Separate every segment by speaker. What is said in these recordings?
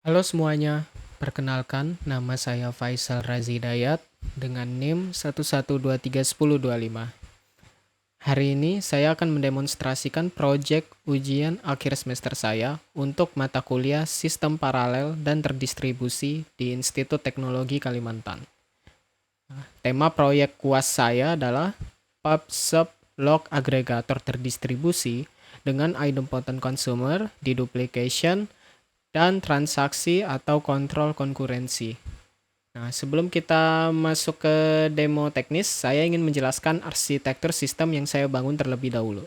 Speaker 1: Halo semuanya, perkenalkan nama saya Faisal Razi Dayat dengan NIM 112310225. Hari ini saya akan mendemonstrasikan proyek ujian akhir semester saya untuk mata kuliah Sistem Paralel dan Terdistribusi di Institut Teknologi Kalimantan. Tema proyek UAS saya adalah PubSub Log Agregator Terdistribusi dengan idempotent consumer, deduplication, dan transaksi atau kontrol konkurensi. Nah, sebelum kita masuk ke demo teknis, saya ingin menjelaskan arsitektur sistem yang saya bangun terlebih dahulu.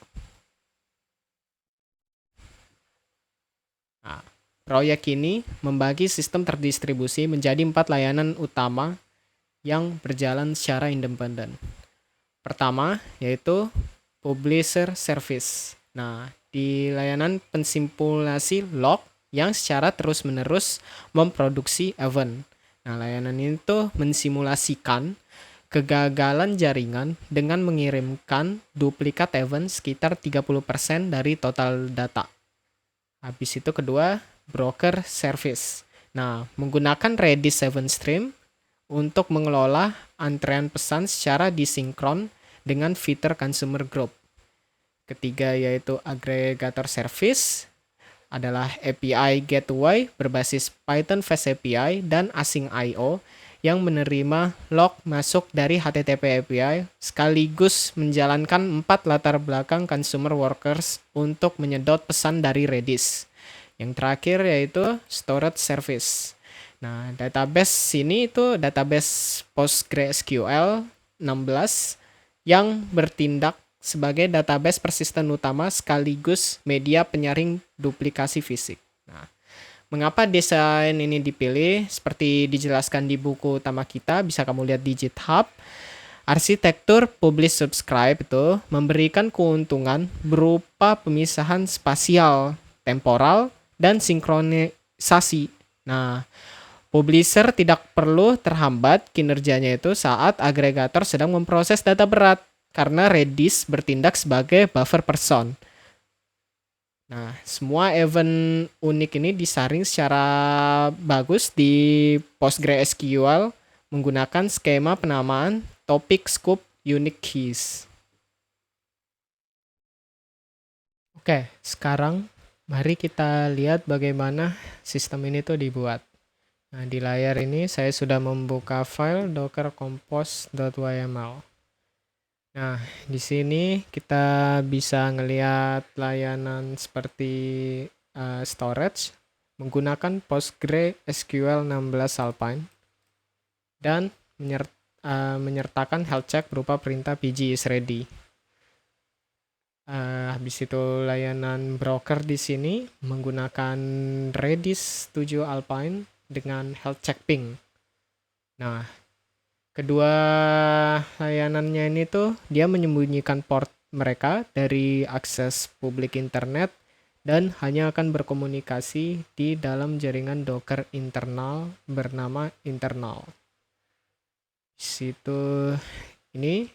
Speaker 1: Nah, proyek ini membagi sistem terdistribusi menjadi 4 layanan utama yang berjalan secara independen. Pertama, yaitu Publisher Service. Nah, di layanan pensimulasi log yang secara terus-menerus memproduksi event. Nah, layanan itu mensimulasikan kegagalan jaringan dengan mengirimkan duplikat event sekitar 30% dari total data. Habis itu kedua, broker service. Nah, menggunakan Redis 7 Stream untuk mengelola antrean pesan secara disinkron dengan fitur consumer group. Ketiga yaitu aggregator service adalah API gateway berbasis Python Fast API dan Async I/O yang menerima log masuk dari HTTP API sekaligus menjalankan 4 latar belakang consumer workers untuk menyedot pesan dari Redis. Yang terakhir yaitu storage service. Nah, database sini itu database PostgreSQL 16 yang bertindak sebagai database persisten utama sekaligus media penyaring duplikasi fisik. Nah, mengapa desain ini dipilih? Seperti dijelaskan di buku utama kita, bisa kamu lihat di GitHub. Arsitektur publish subscribe itu memberikan keuntungan berupa pemisahan spasial, temporal, dan sinkronisasi. Nah, publisher tidak perlu terhambat kinerjanya itu saat agregator sedang memproses data berat karena Redis bertindak sebagai buffer person. Nah, semua event unik ini disaring secara bagus di PostgreSQL menggunakan skema penamaan topic scope unique keys. Oke, sekarang mari kita lihat bagaimana sistem ini tuh dibuat. Nah, di layar ini saya sudah membuka file docker compose.yml. Nah, di sini kita bisa ngelihat layanan seperti storage menggunakan PostgreSQL 16 Alpine dan menyertakan health check berupa perintah pg is ready. Habis itu layanan broker di sini menggunakan Redis 7 Alpine dengan health check ping. Nah, kedua layanannya ini tuh dia menyembunyikan port mereka dari akses publik internet dan hanya akan berkomunikasi di dalam jaringan Docker internal bernama internal. Di situ ini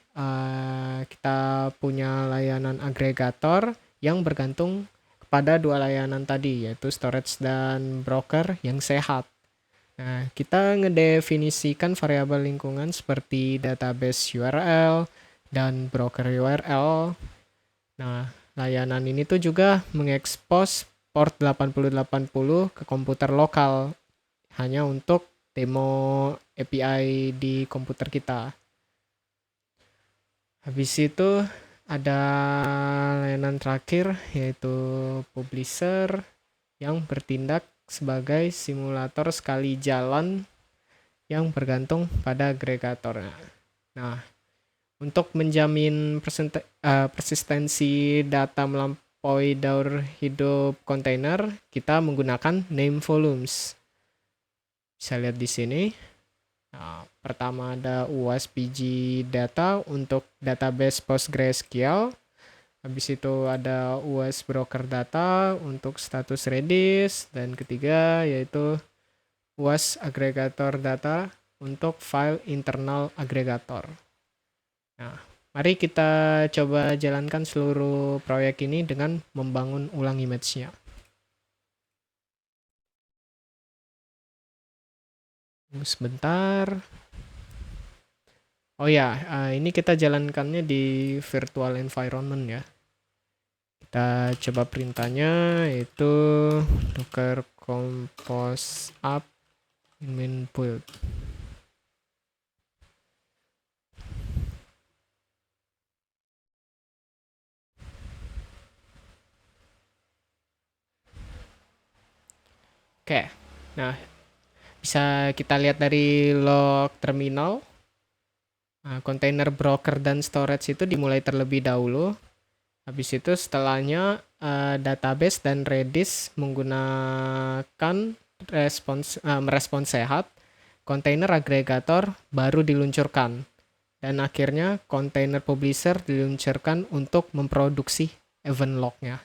Speaker 1: kita punya layanan agregator yang bergantung kepada dua layanan tadi, yaitu storage dan broker yang sehat. Nah, kita ngedefinisikan variabel lingkungan seperti database URL dan broker URL. Nah, layanan ini tuh juga mengekspos port 8080 ke komputer lokal hanya untuk demo API di komputer kita. Habis itu ada layanan terakhir yaitu publisher yang bertindak sebagai simulator sekali jalan yang bergantung pada agregator. Nah, untuk menjamin persistensi data melampaui daur hidup kontainer, kita menggunakan name volumes. Bisa lihat di sini. Nah, pertama ada UAS PG data untuk database PostgreSQL. Habis itu ada UAS broker data untuk status Redis. Dan ketiga yaitu UAS agregator data untuk file internal agregator. Nah, mari kita coba jalankan seluruh proyek ini dengan membangun ulang image-nya. Tunggu sebentar. Oh ya, ini kita jalankannya di virtual environment ya. Kita coba perintahnya, yaitu docker compose up main build. Oke, nah bisa kita lihat dari log terminal. Nah, container broker dan storage itu dimulai terlebih dahulu. Habis itu setelahnya database dan Redis menggunakan merespons sehat. Container agregator baru diluncurkan. Dan akhirnya container publisher diluncurkan untuk memproduksi event lognya.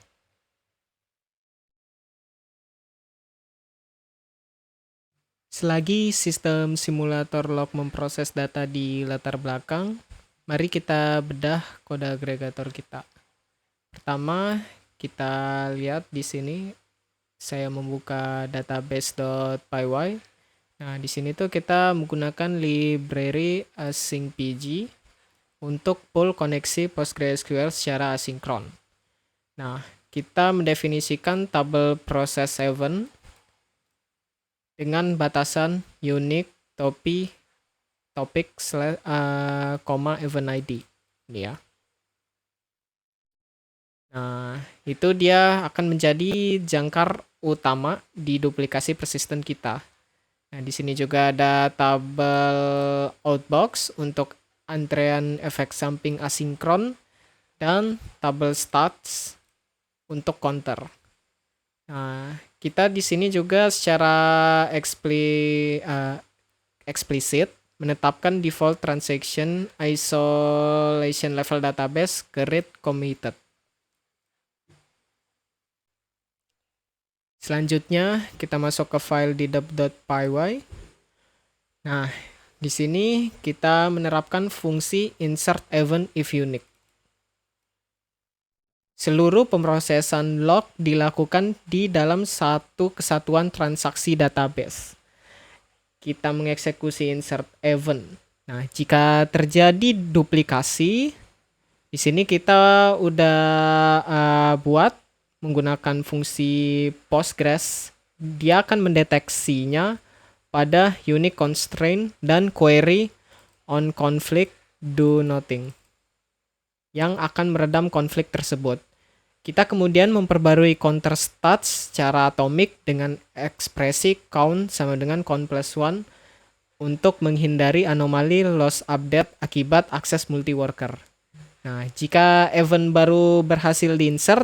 Speaker 1: Selagi sistem simulator log memproses data di latar belakang, mari kita bedah kode agregator kita. Pertama, kita lihat di sini saya membuka database.py. Nah, di sini tuh kita menggunakan library async.pg untuk pull koneksi PostgreSQL secara asinkron. Nah, kita mendefinisikan tabel process event dengan batasan unique topic event ID. Ini ya. Nah, itu dia akan menjadi jangkar utama di duplikasi persisten kita. Nah, di sini juga ada tabel outbox untuk antrean efek samping asinkron dan tabel stats untuk counter. Nah, kita di sini juga secara eksplisit menetapkan default transaction isolation level database ke read committed. Selanjutnya kita masuk ke file di dev.py. Nah, di sini kita menerapkan fungsi insert event if unique. Seluruh pemrosesan log dilakukan di dalam satu kesatuan transaksi database. Kita mengeksekusi insert event. Nah, jika terjadi duplikasi, di sini kita udah buat menggunakan fungsi Postgres. Dia akan mendeteksinya pada unique constraint dan query on conflict do nothing yang akan meredam konflik tersebut. Kita kemudian memperbarui counter stats secara atomik dengan ekspresi count sama dengan count plus 1 untuk menghindari anomali loss update akibat akses multi-worker. Nah, jika event baru berhasil diinsert,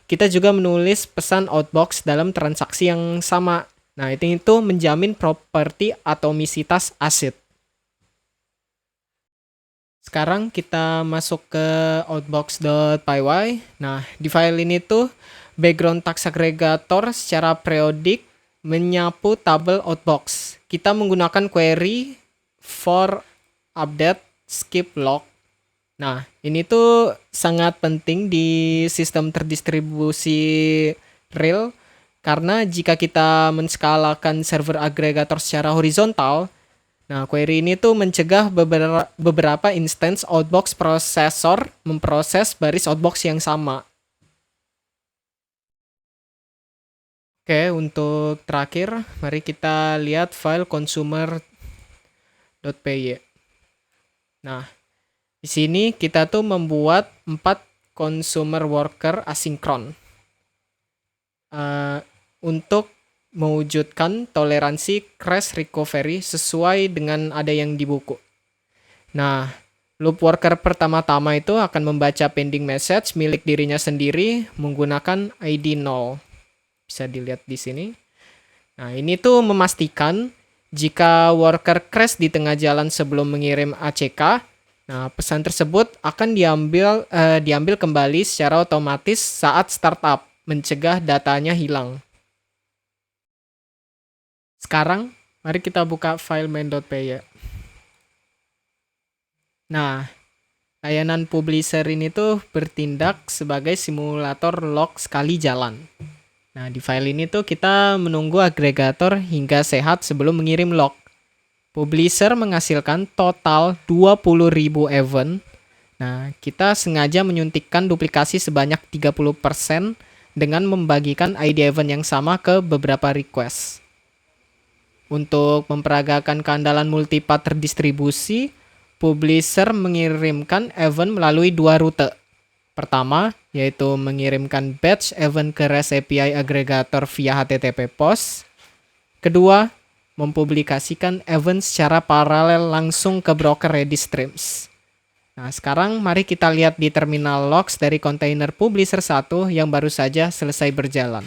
Speaker 1: kita juga menulis pesan outbox dalam transaksi yang sama. Nah, itu menjamin properti atomisitas ACID. Sekarang kita masuk ke outbox.py. Nah, di file ini tuh background task aggregator secara periodik menyapu tabel outbox. Kita menggunakan query for update skip log. Nah, ini tuh sangat penting di sistem terdistribusi real karena jika kita menskalakan server agregator secara horizontal, nah, query ini tuh mencegah beberapa instance outbox processor memproses baris outbox yang sama. Oke, untuk terakhir, mari kita lihat file consumer.py. Nah, di sini kita tuh membuat 4 consumer worker asinkron untuk mewujudkan toleransi crash recovery sesuai dengan ada yang di buku. Nah, loop worker pertama-tama itu akan membaca pending message milik dirinya sendiri menggunakan ID 0. Bisa dilihat di sini. Nah, ini tuh memastikan jika worker crash di tengah jalan sebelum mengirim ACK, nah pesan tersebut akan diambil kembali secara otomatis saat startup, mencegah datanya hilang. Sekarang, mari kita buka file main.py. Nah, layanan publisher ini tuh bertindak sebagai simulator log sekali jalan. Nah, di file ini tuh kita menunggu agregator hingga sehat sebelum mengirim log. publisher menghasilkan total 20.000 event. Nah, kita sengaja menyuntikkan duplikasi sebanyak 30% dengan membagikan ID event yang sama ke beberapa request. Untuk memperagakan keandalan multipath terdistribusi, publisher mengirimkan event melalui dua rute. Pertama, yaitu mengirimkan batch event ke REST API aggregator via HTTP POST. Kedua, mempublikasikan event secara paralel langsung ke broker Redis Streams. Nah, sekarang mari kita lihat di terminal logs dari kontainer publisher 1 yang baru saja selesai berjalan.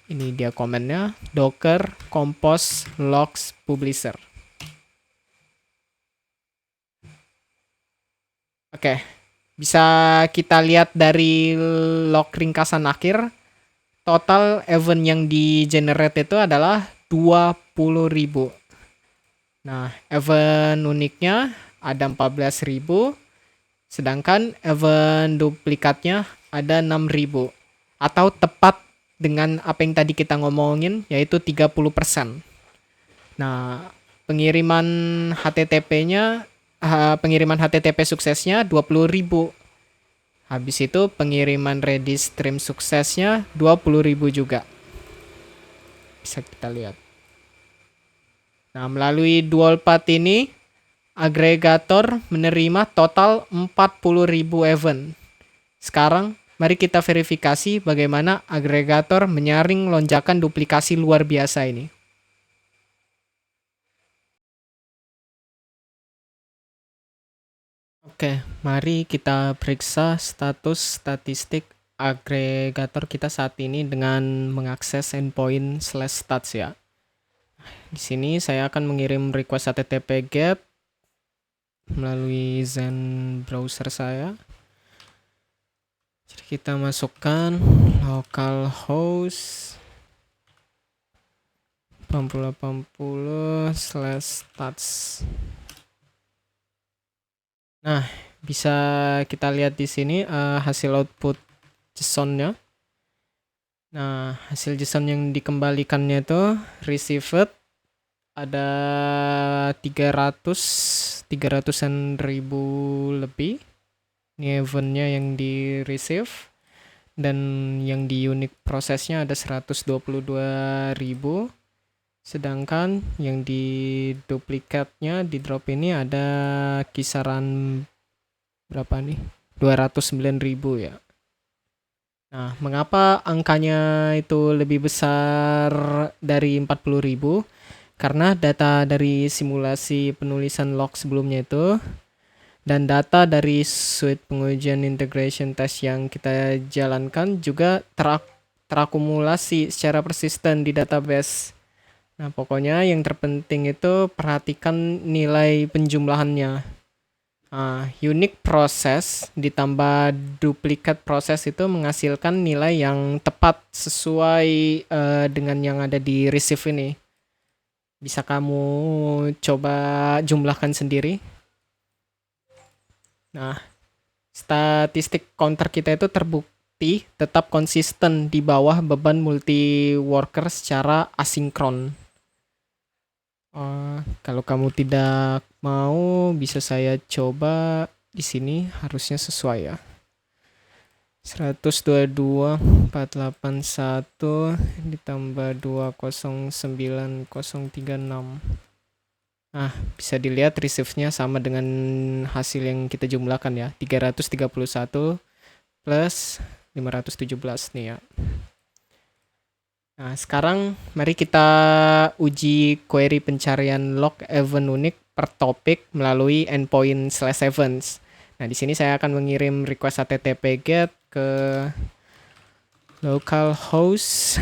Speaker 1: Ini dia komennya, docker compose logs publisher. Oke, bisa kita lihat dari log ringkasan akhir, total event yang di-generate itu adalah 20.000. Nah, event uniknya ada 14.000, sedangkan event duplikatnya ada 6.000. Atau tepat dengan apa yang tadi kita ngomongin, yaitu 30%. Nah, pengiriman HTTP-nya, pengiriman HTTP suksesnya 20.000. Habis itu pengiriman Redis stream suksesnya 20.000 juga. Bisa kita lihat. Nah, melalui dual path ini, agregator menerima total 40.000 event. Sekarang, mari kita verifikasi bagaimana agregator menyaring lonjakan duplikasi luar biasa ini. Oke, mari kita periksa status statistik agregator kita saat ini dengan mengakses endpoint /stats ya. Di sini saya akan mengirim request HTTP GET melalui Zen browser saya. Jadi kita masukkan localhost 8080/stats. Nah, bisa kita lihat di sini hasil output JSON-nya. Nah, hasil JSON yang dikembalikannya itu received ada 300-an ribu lebih. Ini eventnya yang di receive, dan yang di unique prosesnya ada 122.000. Sedangkan yang di duplikatnya di drop ini ada kisaran berapa nih? 209.000 ya. Nah, mengapa angkanya itu lebih besar dari 40.000? Karena data dari simulasi penulisan log sebelumnya itu dan data dari suite pengujian integration test yang kita jalankan juga terakumulasi secara persisten di database. Nah, pokoknya yang terpenting itu perhatikan nilai penjumlahannya. Unique proses ditambah duplikat proses itu menghasilkan nilai yang tepat sesuai dengan yang ada di receive ini. Bisa kamu coba jumlahkan sendiri. Nah, statistik counter kita itu terbukti tetap konsisten di bawah beban multi worker secara asinkron. Kalau kamu tidak mau, bisa saya coba di sini, harusnya sesuai ya. 122.481 ditambah 209.036. Nah, bisa dilihat receive-nya sama dengan hasil yang kita jumlahkan ya. 331 plus 517 nih ya. Nah, sekarang mari kita uji query pencarian log event unik per topik melalui endpoint /events. Nah, di sini saya akan mengirim request HTTP GET ke localhost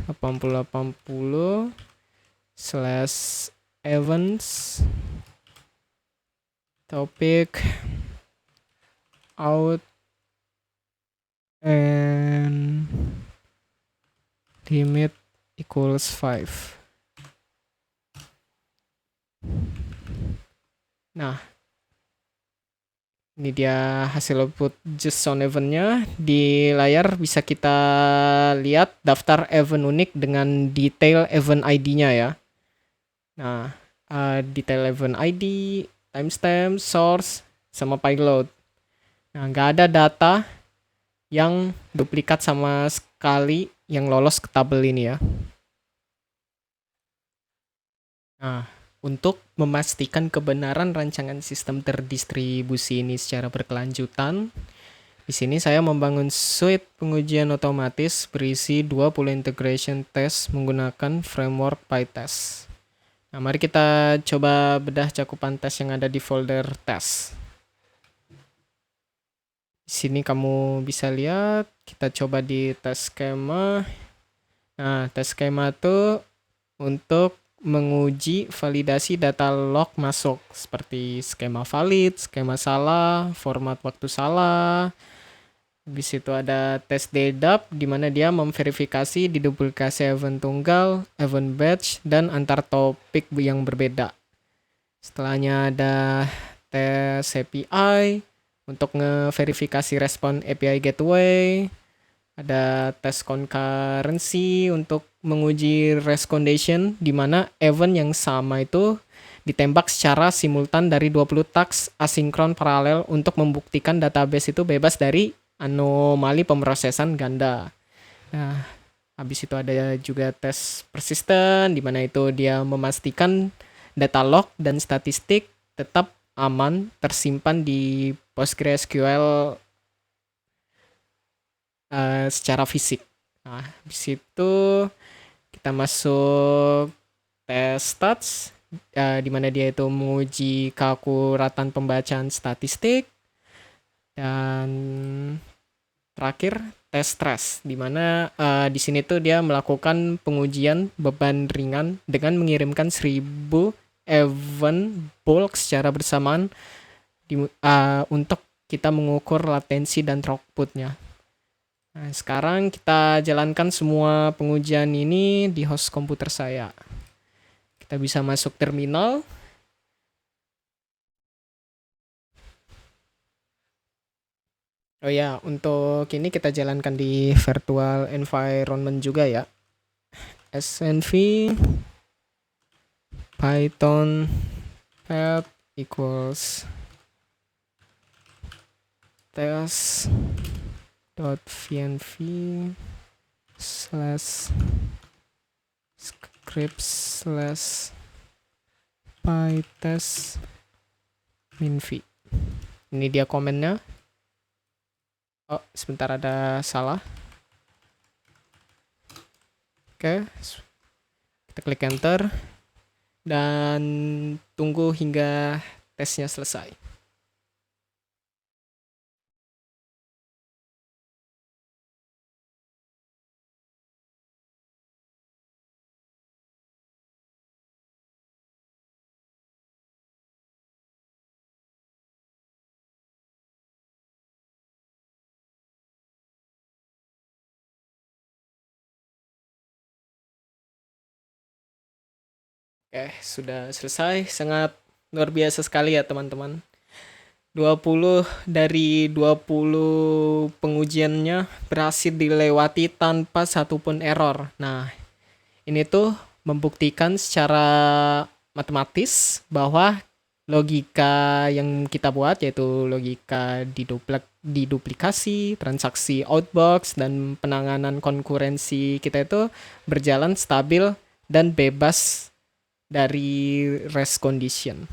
Speaker 1: 8080/events topik out and limit equals 5. Nah, Ini dia hasil output JSON event-nya. Di layar bisa kita lihat daftar event unik dengan detail event ID-nya ya. Nah, detail event ID, timestamp, source, sama payload. Nah, nggak ada data yang duplikat sama sekali yang lolos ke tabel ini ya. Nah, untuk memastikan kebenaran rancangan sistem terdistribusi ini secara berkelanjutan, di sini saya membangun suite pengujian otomatis berisi 20 integration test menggunakan framework PyTest. Nah, mari kita coba bedah cakupan tes yang ada di folder tes. Di sini kamu bisa lihat, kita coba di tes skema. Nah, tes skema itu untuk menguji validasi data log masuk seperti skema valid, skema salah, format waktu salah. Habis itu ada tes DDAP di mana dia memverifikasi diduplikasi event tunggal, event batch, dan antar topik yang berbeda. Setelahnya ada tes API untuk ngeverifikasi respon API gateway. Ada tes concurrency untuk menguji race condition di mana event yang sama itu ditembak secara simultan dari 20 task asinkron paralel untuk membuktikan database itu bebas dari anomali pemrosesan ganda. Nah, habis itu ada juga tes persisten di mana itu dia memastikan data log dan statistik tetap aman tersimpan di PostgreSQL secara fisik. Nah, habis itu kita masuk tes stats di mana dia itu menguji keakuratan pembacaan statistik, dan terakhir tes stress di mana di sini tuh dia melakukan pengujian beban ringan dengan mengirimkan 1000 event bulk secara bersamaan untuk kita mengukur latensi dan throughputnya. Nah, sekarang kita jalankan semua pengujian ini di host komputer saya. Kita bisa masuk terminal. Oh ya, untuk ini kita jalankan di virtual environment juga ya. snv python pet equals test.vnv /script/pytest minv. Ini dia komennya. Oh, sebentar ada salah. Oke, kita klik enter dan tunggu hingga tesnya selesai. Oke, sudah selesai. Sangat luar biasa sekali ya teman-teman. 20 dari 20 pengujiannya berhasil dilewati tanpa satupun error. Nah, ini tuh membuktikan secara matematis bahwa logika yang kita buat, yaitu logika diduplikasi, transaksi outbox, dan penanganan konkurensi kita itu berjalan stabil dan bebas dari race condition.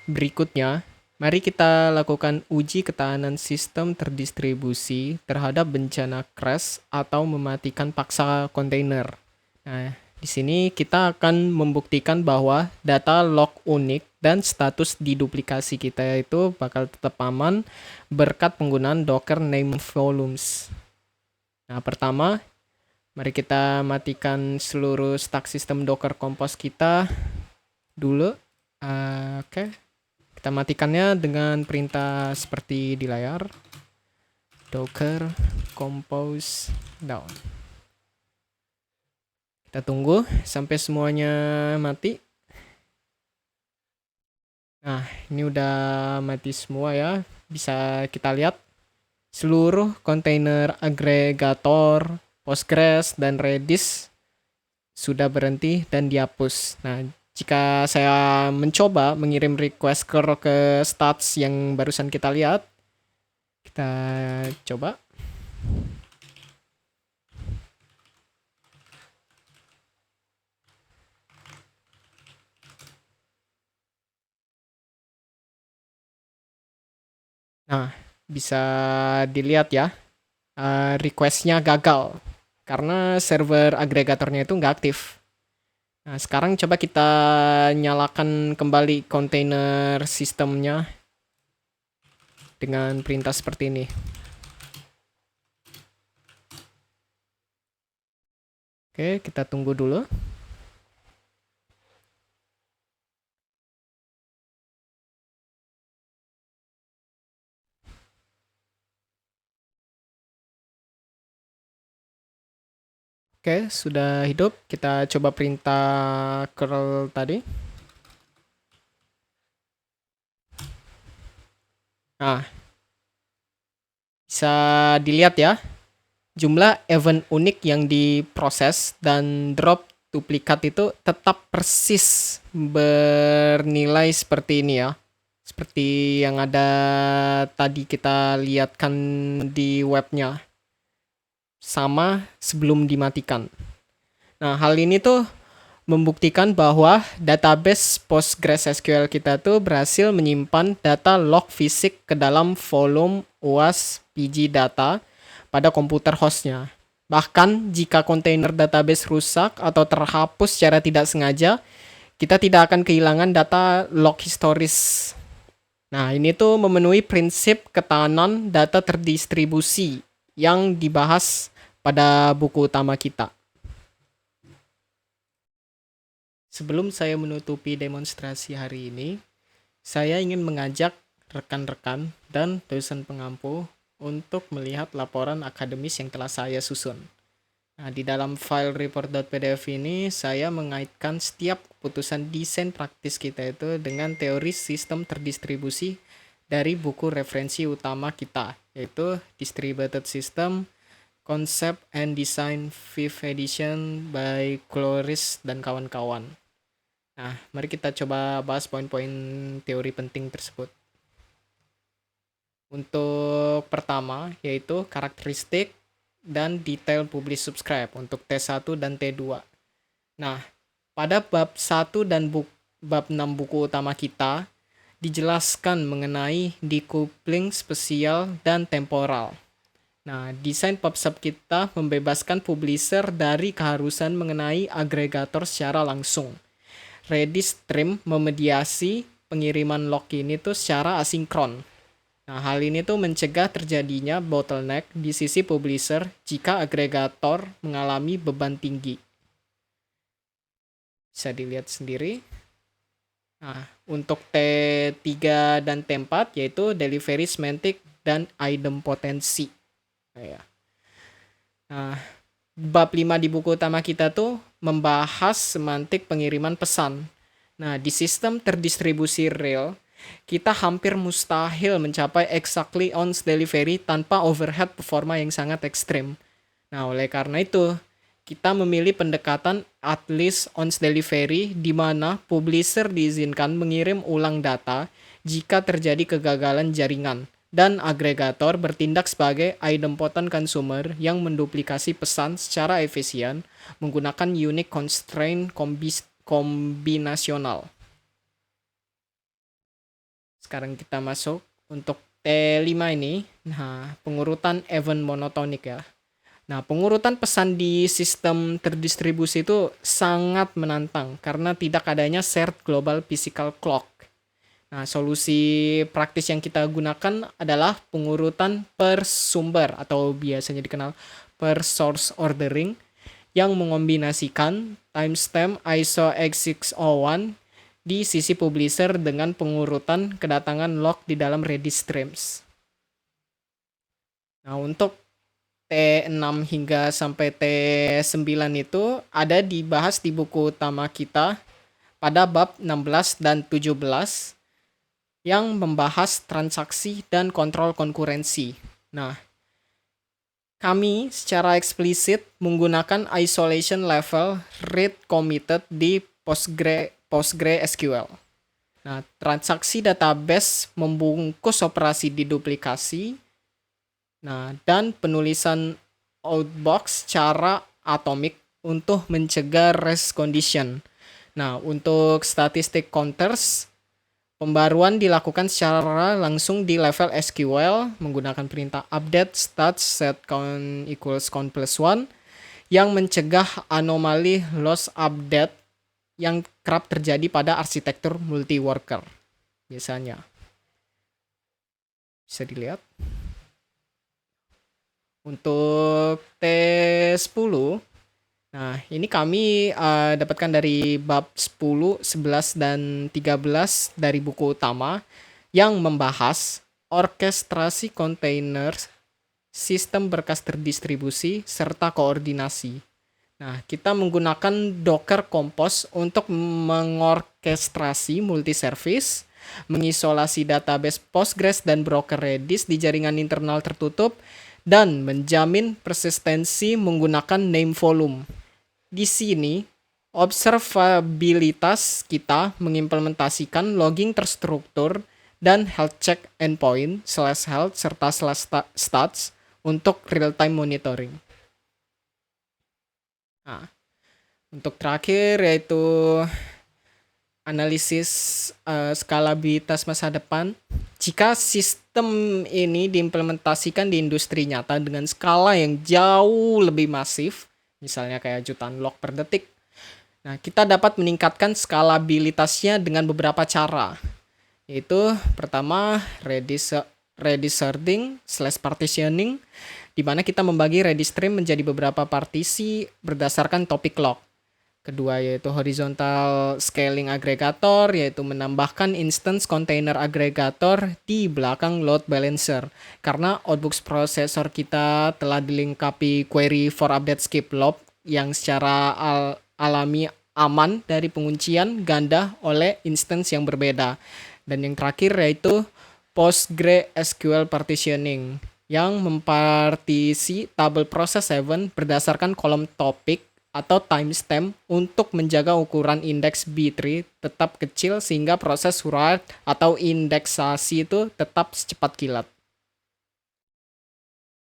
Speaker 1: Berikutnya, mari kita lakukan uji ketahanan sistem terdistribusi terhadap bencana crash atau mematikan paksa kontainer. Nah, di sini kita akan membuktikan bahwa data log unik dan status diduplikasi kita itu bakal tetap aman berkat penggunaan Docker name volumes. Nah, pertama, mari kita matikan seluruh stack sistem Docker Compose kita dulu. Oke. Kita matikannya dengan perintah seperti di layar. Docker Compose down. Kita tunggu sampai semuanya mati. Nah, ini udah mati semua ya. Bisa kita lihat seluruh kontainer agregator, Postgres, dan Redis sudah berhenti dan dihapus. Nah, jika saya mencoba mengirim request ke stats yang barusan kita lihat, kita coba. Nah, bisa dilihat ya, requestnya gagal karena server agregatornya itu nggak aktif. Nah, sekarang coba kita nyalakan kembali kontainer sistemnya dengan perintah seperti ini. Oke, kita tunggu dulu. Oke, sudah hidup. Kita coba perintah curl tadi. Nah, bisa dilihat ya, jumlah event unik yang diproses dan drop duplikat itu tetap persis bernilai seperti ini ya. Seperti yang ada tadi kita lihatkan di webnya. Sama sebelum dimatikan. Nah, hal ini tuh membuktikan bahwa database PostgreSQL kita tuh berhasil menyimpan data log fisik ke dalam volume UAS PG data pada komputer hostnya. Bahkan jika kontainer database rusak atau terhapus secara tidak sengaja, kita tidak akan kehilangan data log historis. Nah, ini tuh memenuhi prinsip ketahanan data terdistribusi yang dibahas pada buku utama kita. Sebelum saya menutupi demonstrasi hari ini, saya ingin mengajak rekan-rekan dan dosen pengampu untuk melihat laporan akademis yang telah saya susun. Nah, di dalam file report.pdf ini, saya mengaitkan setiap keputusan desain praktis kita itu dengan teori sistem terdistribusi dari buku referensi utama kita, yaitu Distributed System, Concept and Design 5th Edition by Cloris dan kawan-kawan. Nah, mari kita coba bahas poin-poin teori penting tersebut. Untuk pertama, yaitu karakteristik dan detail publish subscribe untuk T1 dan T2. Nah, pada bab 1 dan bab 6 buku utama kita, dijelaskan mengenai decoupling spesial dan temporal. Nah, desain PubSub kita membebaskan publisher dari keharusan mengenai agregator secara langsung. Redis Stream memediasi pengiriman log ini tuh secara asinkron. Nah, hal ini tuh mencegah terjadinya bottleneck di sisi publisher jika agregator mengalami beban tinggi. Bisa dilihat sendiri. Nah, untuk T3 dan T4 yaitu delivery semantic dan idempotency. Nah, bab 5 di buku utama kita tuh membahas semantik pengiriman pesan. Nah, di sistem terdistribusi real, kita hampir mustahil mencapai exactly on delivery tanpa overhead performa yang sangat ekstrim. Nah, oleh karena itu, kita memilih pendekatan at least on delivery di mana publisher diizinkan mengirim ulang data jika terjadi kegagalan jaringan dan agregator bertindak sebagai idempotent consumer yang menduplikasi pesan secara efisien menggunakan unique constraint kombinasional. Sekarang kita masuk untuk T5 ini. Nah, pengurutan event monotonik ya. Nah, pengurutan pesan di sistem terdistribusi itu sangat menantang karena tidak adanya shared global physical clock. Nah, solusi praktis yang kita gunakan adalah pengurutan per sumber atau biasanya dikenal per source ordering yang mengombinasikan timestamp ISO X601 di sisi publisher dengan pengurutan kedatangan log di dalam Redis streams. Nah, untuk T6 hingga sampai T9 itu ada dibahas di buku utama kita pada bab 16 dan 17. yang membahas transaksi dan kontrol konkurensi. Nah, kami secara eksplisit menggunakan isolation level read committed di PostgreSQL. Nah, transaksi database membungkus operasi diduplikasi. Nah, dan penulisan outbox secara atomik untuk mencegah race condition. Nah, untuk statistik counters, pembaruan dilakukan secara langsung di level SQL menggunakan perintah update stats set count equals count plus 1 yang mencegah anomali loss update yang kerap terjadi pada arsitektur multi-worker. Biasanya. Bisa dilihat. Untuk T10, nah, ini kami dapatkan dari bab 10, 11, dan 13 dari buku utama yang membahas orkestrasi kontainer, sistem berkas terdistribusi, serta koordinasi. Nah, kita menggunakan Docker Compose untuk mengorkestrasi multi-service, mengisolasi database Postgres dan broker Redis di jaringan internal tertutup, dan menjamin persistensi menggunakan name volume. Di sini, observabilitas kita mengimplementasikan logging terstruktur dan health check endpoint /health serta /stats untuk real-time monitoring. Nah, untuk terakhir yaitu analisis skalabilitas masa depan. Jika sistem ini diimplementasikan di industri nyata dengan skala yang jauh lebih masif, misalnya kayak jutaan log per detik, nah, kita dapat meningkatkan skalabilitasnya dengan beberapa cara. Yaitu pertama, Redis sorting/partitioning, di mana kita membagi Redis stream menjadi beberapa partisi berdasarkan topik log. Kedua yaitu horizontal scaling aggregator, yaitu menambahkan instance container aggregator di belakang load balancer. Karena Outbooks processor kita telah dilengkapi query for update skip log yang secara alami aman dari penguncian ganda oleh instance yang berbeda. Dan yang terakhir yaitu PostgreSQL partitioning yang mempartisi tabel process event berdasarkan kolom topik atau timestamp untuk menjaga ukuran indeks B-tree tetap kecil sehingga proses write atau indeksasi itu tetap secepat kilat.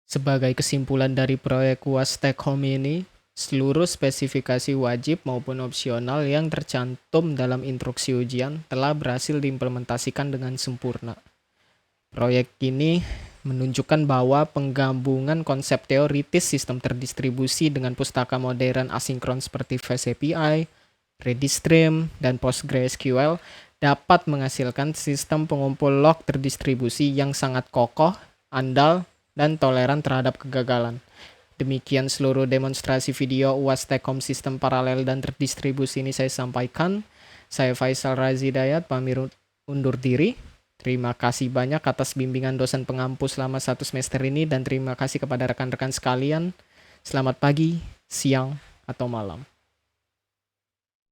Speaker 1: Sebagai kesimpulan dari proyek UAS Take Home ini, seluruh spesifikasi wajib maupun opsional yang tercantum dalam instruksi ujian telah berhasil diimplementasikan dengan sempurna. Proyek ini menunjukkan bahwa penggabungan konsep teoritis sistem terdistribusi dengan pustaka modern asinkron seperti Fast API, Redis Stream, dan PostgreSQL dapat menghasilkan sistem pengumpul log terdistribusi yang sangat kokoh, andal, dan toleran terhadap kegagalan. Demikian seluruh demonstrasi video UAS Take Home sistem paralel dan terdistribusi ini saya sampaikan. Saya Faisal Razi Dayat, pamit undur diri. Terima kasih banyak atas bimbingan dosen pengampu selama 1 semester ini dan terima kasih kepada rekan-rekan sekalian. Selamat pagi, siang, atau malam.